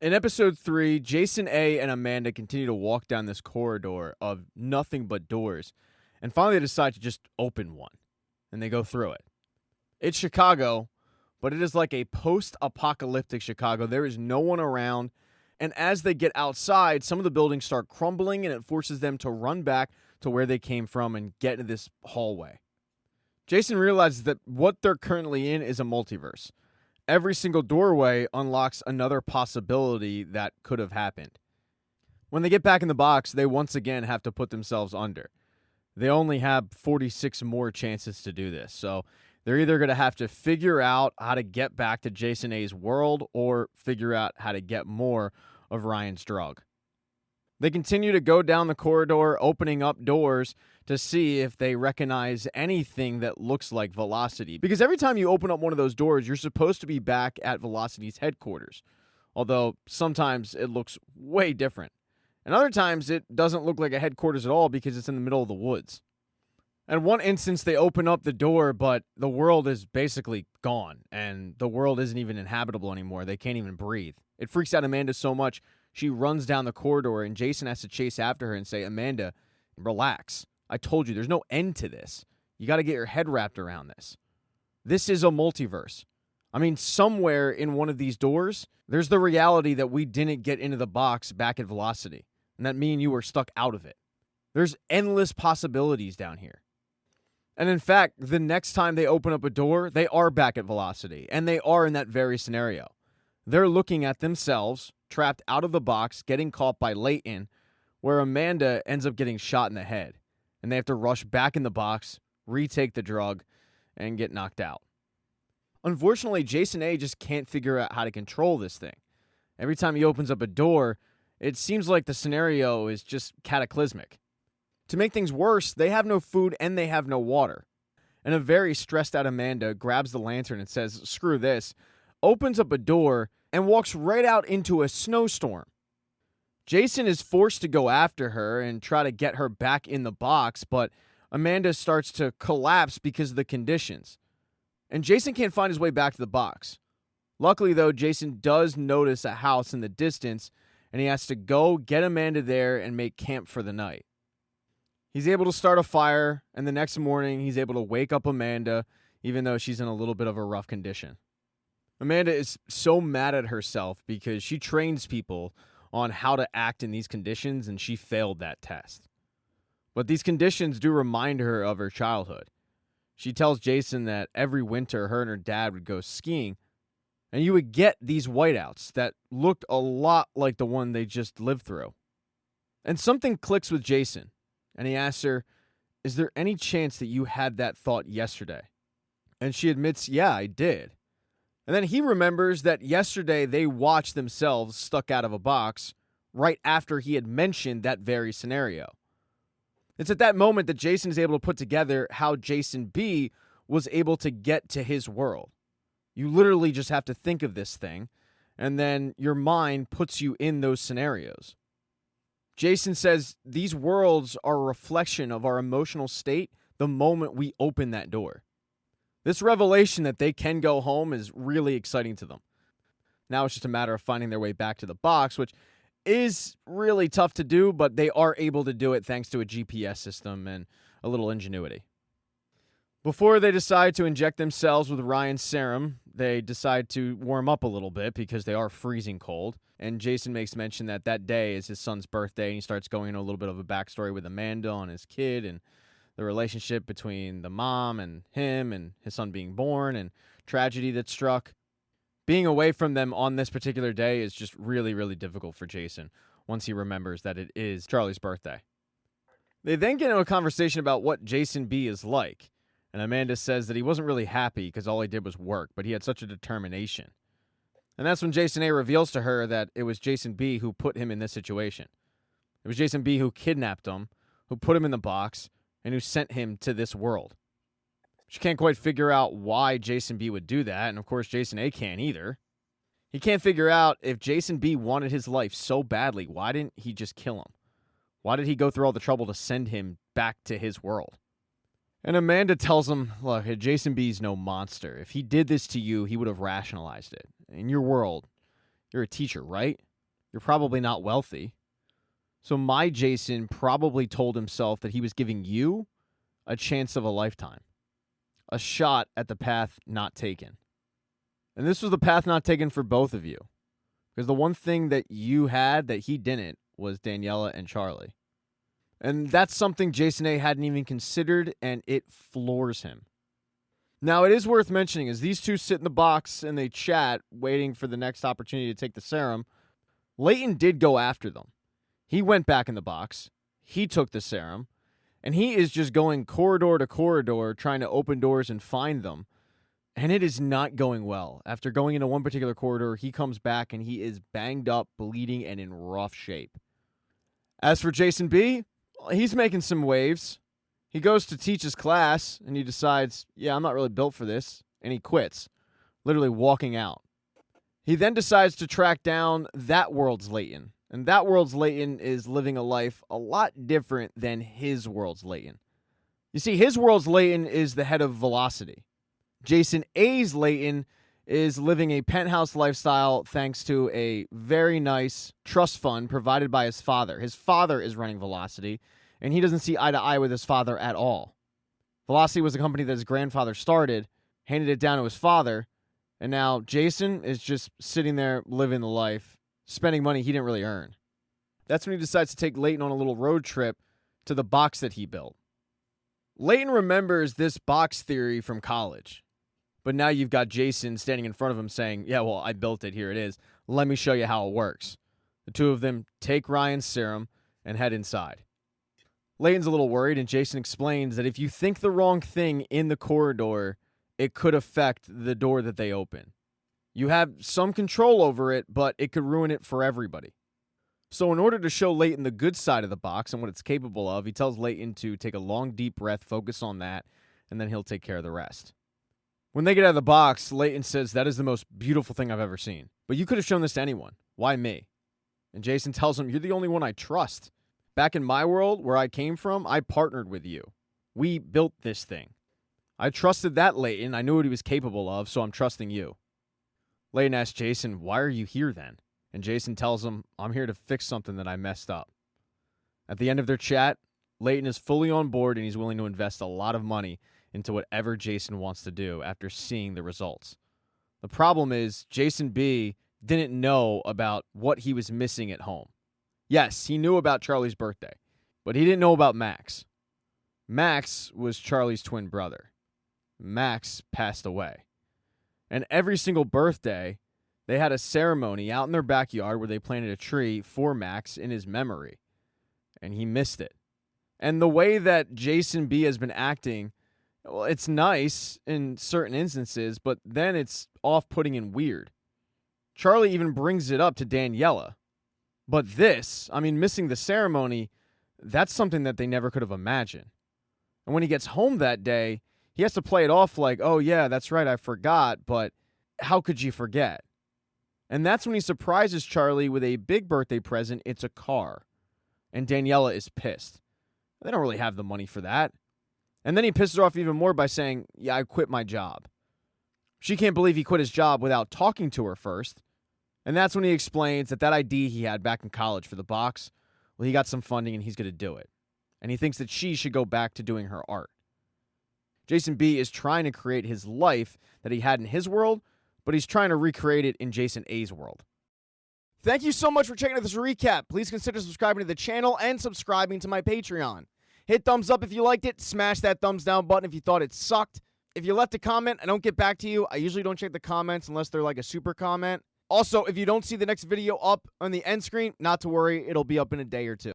In episode 3, Jason A. and Amanda continue to walk down this corridor of nothing but doors, and finally they decide to just open one, and they go through it. It's Chicago, but it is like a post-apocalyptic Chicago. There is no one around, and as they get outside, some of the buildings start crumbling, and it forces them to run back to where they came from and get into this hallway. Jason realizes that what they're currently in is a multiverse. Every single doorway unlocks another possibility that could have happened. When they get back in the box, they once again have to put themselves under. They only have 46 more chances to do this, so they're either going to have to figure out how to get back to Jason A's world or figure out how to get more of Ryan's drug. They continue to go down the corridor, opening up doors to see if they recognize anything that looks like Velocity. Because every time you open up one of those doors, you're supposed to be back at Velocity's headquarters. Although sometimes it looks way different. And other times it doesn't look like a headquarters at all because it's in the middle of the woods. In one instance, they open up the door, but the world is basically gone. And the world isn't even inhabitable anymore. They can't even breathe. It freaks out Amanda so much, she runs down the corridor, and Jason has to chase after her and say, Amanda, relax. I told you, there's no end to this. You got to get your head wrapped around this. This is a multiverse. I mean, somewhere in one of these doors, there's the reality that we didn't get into the box back at Velocity, and that me and you were stuck out of it. There's endless possibilities down here. And in fact, the next time they open up a door, they are back at Velocity, and they are in that very scenario. They're looking at themselves, trapped out of the box, getting caught by Leighton, where Amanda ends up getting shot in the head. And they have to rush back in the box, retake the drug, and get knocked out. Unfortunately, Jason A just can't figure out how to control this thing. Every time he opens up a door, it seems like the scenario is just cataclysmic. To make things worse, they have no food and they have no water. And a very stressed out Amanda grabs the lantern and says, screw this, opens up a door, and walks right out into a snowstorm. Jason is forced to go after her and try to get her back in the box, but Amanda starts to collapse because of the conditions. And Jason can't find his way back to the box. Luckily, though, Jason does notice a house in the distance, and he has to go get Amanda there and make camp for the night. He's able to start a fire, and the next morning, he's able to wake up Amanda, even though she's in a little bit of a rough condition. Amanda is so mad at herself because she trains people on how to act in these conditions, and she failed that test. But these conditions do remind her of her childhood. She tells Jason that every winter her and her dad would go skiing, and you would get these whiteouts that looked a lot like the one they just lived through. And something clicks with Jason, and he asks her, is there any chance that you had that thought yesterday? And she admits, yeah, I did. And then he remembers that yesterday they watched themselves stuck out of a box right after he had mentioned that very scenario. It's at that moment that Jason is able to put together how Jason B was able to get to his world. You literally just have to think of this thing, and then your mind puts you in those scenarios. Jason says these worlds are a reflection of our emotional state the moment we open that door. This revelation that they can go home is really exciting to them. Now it's just a matter of finding their way back to the box, which is really tough to do, but they are able to do it thanks to a GPS system and a little ingenuity. Before they decide to inject themselves with Ryan's serum, they decide to warm up a little bit because they are freezing cold. And Jason makes mention that that day is his son's birthday, and he starts going into a little bit of a backstory with Amanda on his kid and the relationship between the mom and him and his son being born and tragedy that struck. Being away from them on this particular day is just really, really difficult for Jason once he remembers that it is Charlie's birthday. They then get into a conversation about what Jason B is like. And Amanda says that he wasn't really happy because all he did was work, but he had such a determination. And that's when Jason A reveals to her that it was Jason B who put him in this situation. It was Jason B who kidnapped him, who put him in the box, and who sent him to this world. She can't quite figure out why Jason B would do that, and of course Jason A can't either. He can't figure out if Jason B wanted his life so badly, why didn't he just kill him? Why did he go through all the trouble to send him back to his world? And Amanda tells him, look, Jason B's no monster. If he did this to you, he would have rationalized it. In your world, you're a teacher, right? You're probably not wealthy. So my Jason probably told himself that he was giving you a chance of a lifetime, a shot at the path not taken. And this was the path not taken for both of you. Because the one thing that you had that he didn't was Daniela and Charlie. And that's something Jason A hadn't even considered, and it floors him. Now, it is worth mentioning, as these two sit in the box and they chat, waiting for the next opportunity to take the serum, Leighton did go after them. He went back in the box, he took the serum, and he is just going corridor to corridor trying to open doors and find them. And it is not going well. After going into one particular corridor, he comes back and he is banged up, bleeding, and in rough shape. As for Jason B, he's making some waves. He goes to teach his class, and he decides, yeah, I'm not really built for this, and he quits, literally walking out. He then decides to track down that world's Leighton, and that world's Leighton is living a life a lot different than his world's Leighton. You see, his world's Leighton is the head of Velocity. Jason A's Leighton is living a penthouse lifestyle thanks to a very nice trust fund provided by his father. His father is running Velocity, and he doesn't see eye to eye with his father at all. Velocity was a company that his grandfather started, handed it down to his father, and now Jason is just sitting there living the life, spending money he didn't really earn. That's when he decides to take Leighton on a little road trip to the box that he built. Leighton remembers this box theory from college. But now you've got Jason standing in front of him saying, yeah, well, I built it. Here it is. Let me show you how it works. The two of them take Ryan's serum and head inside. Leighton's a little worried, and Jason explains that if you think the wrong thing in the corridor, it could affect the door that they open. You have some control over it, but it could ruin it for everybody. So in order to show Leighton the good side of the box and what it's capable of, he tells Leighton to take a long, deep breath, focus on that, and then he'll take care of the rest. When they get out of the box, Leighton says, that is the most beautiful thing I've ever seen. But you could have shown this to anyone. Why me? And Jason tells him, you're the only one I trust. Back in my world, where I came from, I partnered with you. We built this thing. I trusted that Leighton. I knew what he was capable of, so I'm trusting you. Leighton asks Jason, why are you here then? And Jason tells him, I'm here to fix something that I messed up. At the end of their chat, Leighton is fully on board and he's willing to invest a lot of money into whatever Jason wants to do after seeing the results. The problem is Jason B didn't know about what he was missing at home. Yes, he knew about Charlie's birthday, but he didn't know about Max. Max was Charlie's twin brother. Max passed away. And every single birthday, they had a ceremony out in their backyard where they planted a tree for Max in his memory. And he missed it. And the way that Jason B has been acting, well, it's nice in certain instances, but then it's off-putting and weird. Charlie even brings it up to Daniela. But this, missing the ceremony, that's something that they never could have imagined. And when he gets home that day, he has to play it off like, oh yeah, that's right, I forgot, but how could you forget? And that's when he surprises Charlie with a big birthday present. It's a car. And Daniela is pissed. They don't really have the money for that. And then he pisses her off even more by saying, yeah, I quit my job. She can't believe he quit his job without talking to her first. And that's when he explains that idea he had back in college for the box, well, he got some funding and he's going to do it. And he thinks that she should go back to doing her art. Jason B is trying to create his life that he had in his world, but he's trying to recreate it in Jason A's world. Thank you so much for checking out this recap. Please consider subscribing to the channel and subscribing to my Patreon. Hit thumbs up if you liked it. Smash that thumbs down button if you thought it sucked. If you left a comment, I don't get back to you. I usually don't check the comments unless they're like a super comment. Also, if you don't see the next video up on the end screen, not to worry, it'll be up in a day or two.